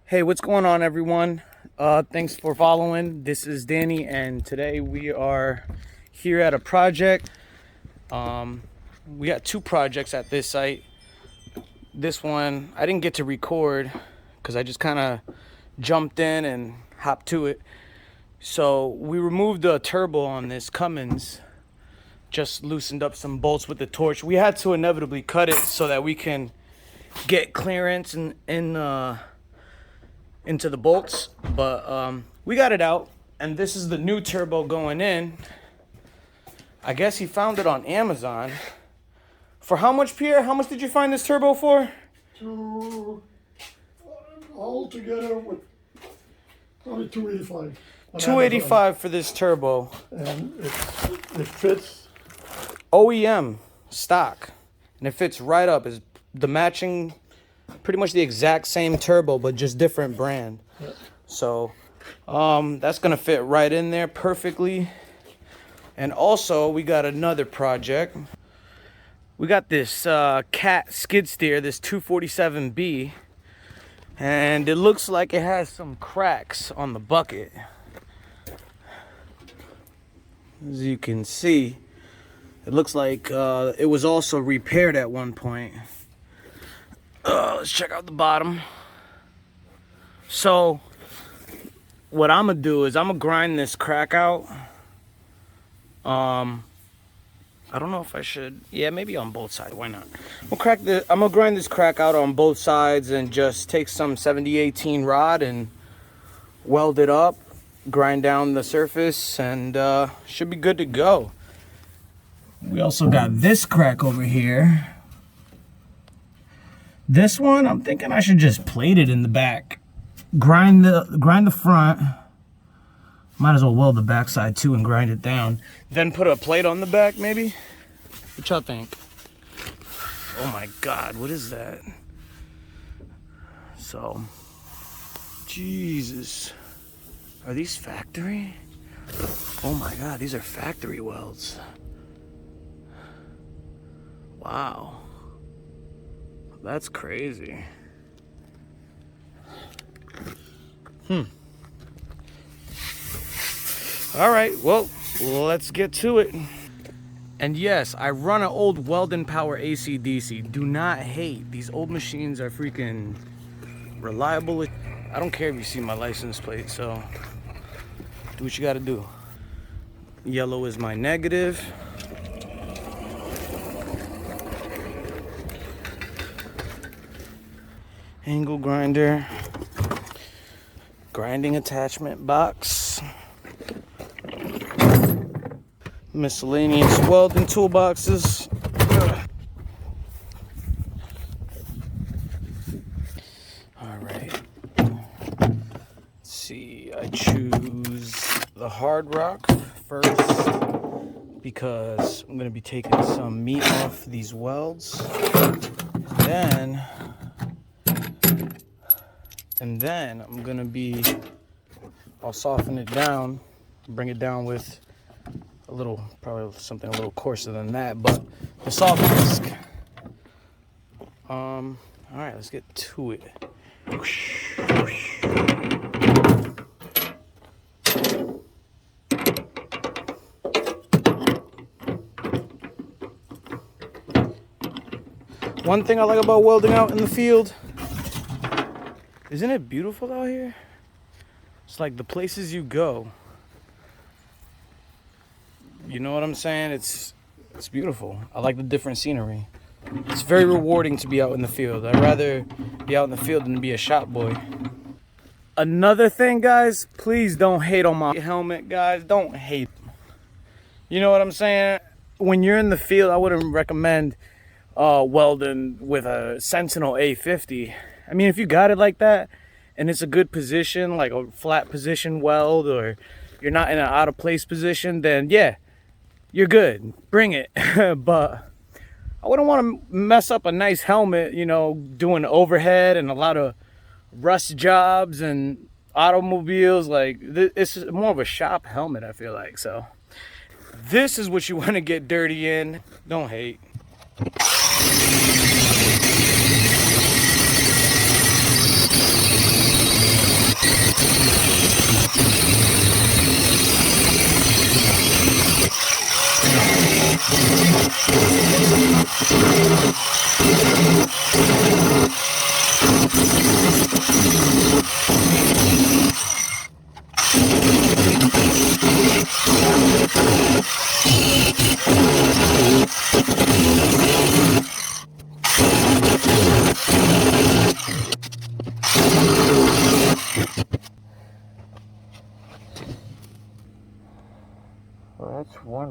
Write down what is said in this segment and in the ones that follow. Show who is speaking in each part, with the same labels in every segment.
Speaker 1: Hey, what's going on, everyone? Thanks for following. This is Danny, and today we are here at a project. We got two projects at this site. This one I didn't get to record because I just kind of jumped in and hopped to it. So we removed the turbo on this Cummins, just loosened up some bolts with the torch. We had to inevitably cut it so that we can get clearance into the bolts, but we got it out, and this is the new turbo going in. I guess he found it on Amazon. For how much, Pierre? How much did you find this turbo for?
Speaker 2: All together with probably $285.
Speaker 1: $285 for this turbo.
Speaker 2: And it fits.
Speaker 1: OEM stock, and it fits right up. Is the matching, pretty much the exact same turbo, but just different brand.
Speaker 2: Yeah.
Speaker 1: So that's gonna fit right in there perfectly. And also we got another project. We got this cat skid steer, this 247B, and it looks like it has some cracks on the bucket. As you can see, it looks like it was also repaired at one point. Let's check out the bottom. So what I'm gonna do is I'm gonna grind this crack out. I don't know if I should. Yeah, maybe on both sides. Why not? I'm gonna grind this crack out on both sides and just take some 7018 rod and weld it up, grind down the surface, and should be good to go. We also got this crack over here. This one, I'm thinking I should just plate it in the back. Grind the front. Might as well weld the backside too and grind it down. Then put a plate on the back, maybe? What y'all think? Oh my God, what is that? So, Jesus. Are these factory? Oh my God, these are factory welds. Wow. That's crazy. All right, well, let's get to it. And yes, I run an old Weldon Power AC/DC. Do not hate. These old machines are freaking reliable. I don't care if you see my license plate, so do what you gotta do. Yellow is my negative. Angle grinder, grinding attachment box, miscellaneous welding toolboxes. All right. Let's see, I choose the hard rock first because I'm gonna be taking some meat off these welds. And then I'm gonna I'll soften it down, bring it down with probably something a little coarser than that, but the soft disc. All right, let's get to it. One thing I like about welding out in the field, isn't it beautiful out here? It's like the places you go. You know what I'm saying? It's beautiful. I like the different scenery. It's very rewarding to be out in the field. I'd rather be out in the field than be a shop boy. Another thing, guys, please don't hate on my helmet, guys. Don't hate. You know what I'm saying? When you're in the field, I wouldn't recommend welding with a Sentinel A50. I mean, if you got it like that and it's a good position, like a flat position weld, or you're not in an out of place position, then yeah, you're good. Bring it. But I wouldn't want to mess up a nice helmet, you know, doing overhead and a lot of rust jobs and automobiles. Like, it's more of a shop helmet, I feel like. So this is what you want to get dirty in. Don't hate.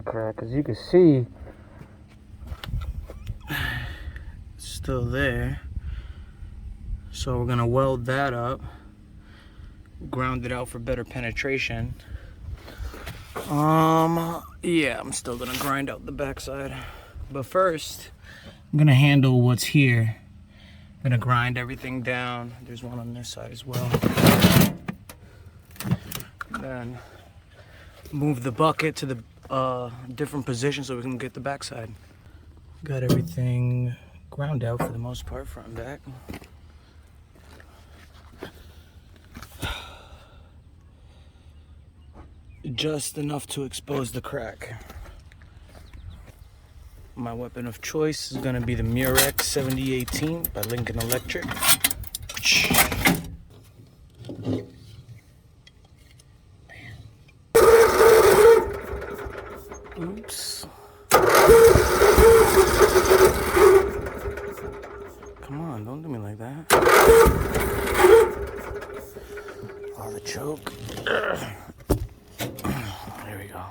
Speaker 1: crack. As you can see, it's still there. So we're gonna weld that up, ground it out for better penetration. Yeah, I'm still gonna grind out the backside. But first, I'm gonna handle what's here. I'm gonna grind everything down. There's one on this side as well. Then move the bucket to the different position so we can get the backside. Got everything ground out for the most part, front and back. Just enough to expose the crack. My weapon of choice is gonna be the Murex 7018 by Lincoln Electric. Oops. Come on, don't do me like that. Oh, the choke. There we go.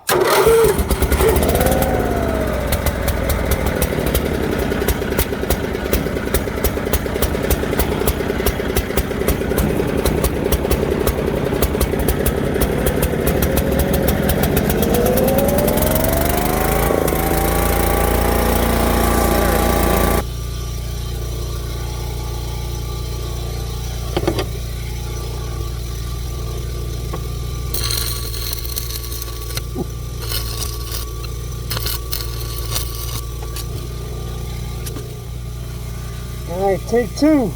Speaker 1: All right, take two.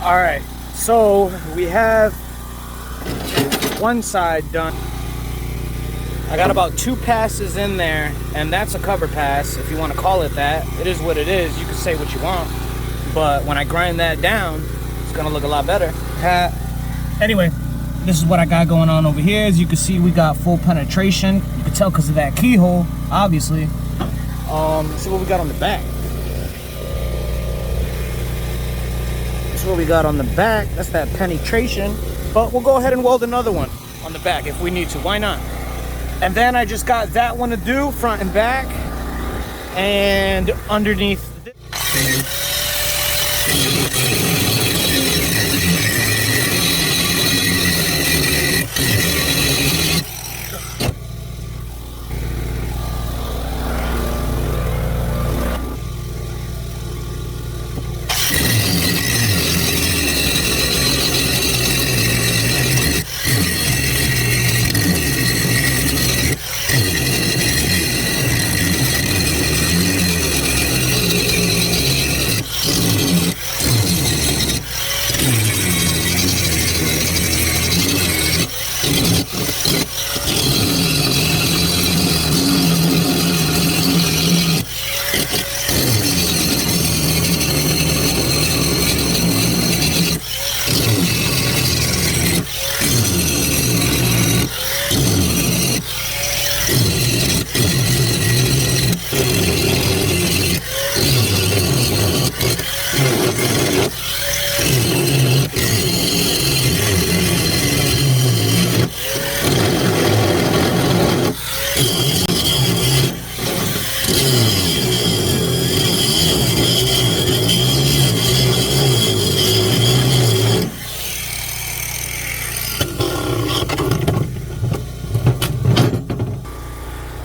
Speaker 1: All right, so we have one side done. I got about 2 passes in there, and that's a cover pass, if you want to call it that. It is what it is. You can say what you want, but when I grind that down, it's gonna look a lot better. Anyway, this is what I got going on over here. As you can see, we got full penetration. You can tell because of that keyhole, obviously. Let's see what we got on the back. That's what we got on the back. That's that penetration. But we'll go ahead and weld another one on the back if we need to. Why not? And then I just got that one to do, front and back, and underneath.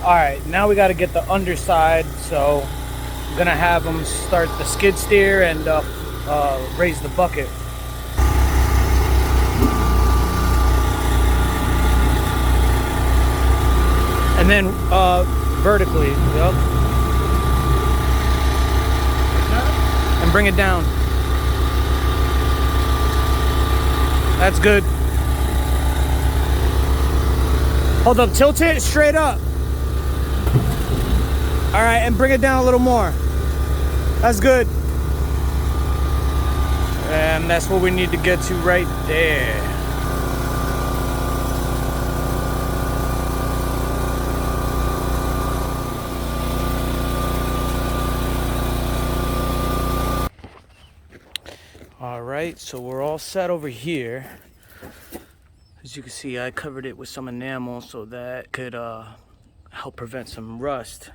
Speaker 1: Alright, now we got to get the underside, so I'm going to have them start the skid steer and raise the bucket. And then vertically, yep. And bring it down. That's good. Hold up, tilt it straight up. All right, and bring it down a little more. That's good. And that's what we need to get to right there. All right, so we're all set over here. As you can see, I covered it with some enamel so that could help prevent some rust.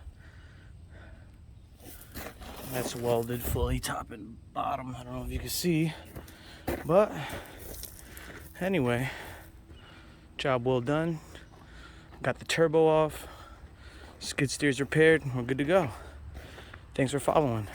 Speaker 1: That's welded fully, top and bottom. I don't know if you can see, but anyway, job well done. Got the turbo off, skid steer's repaired, we're good to go. Thanks for following.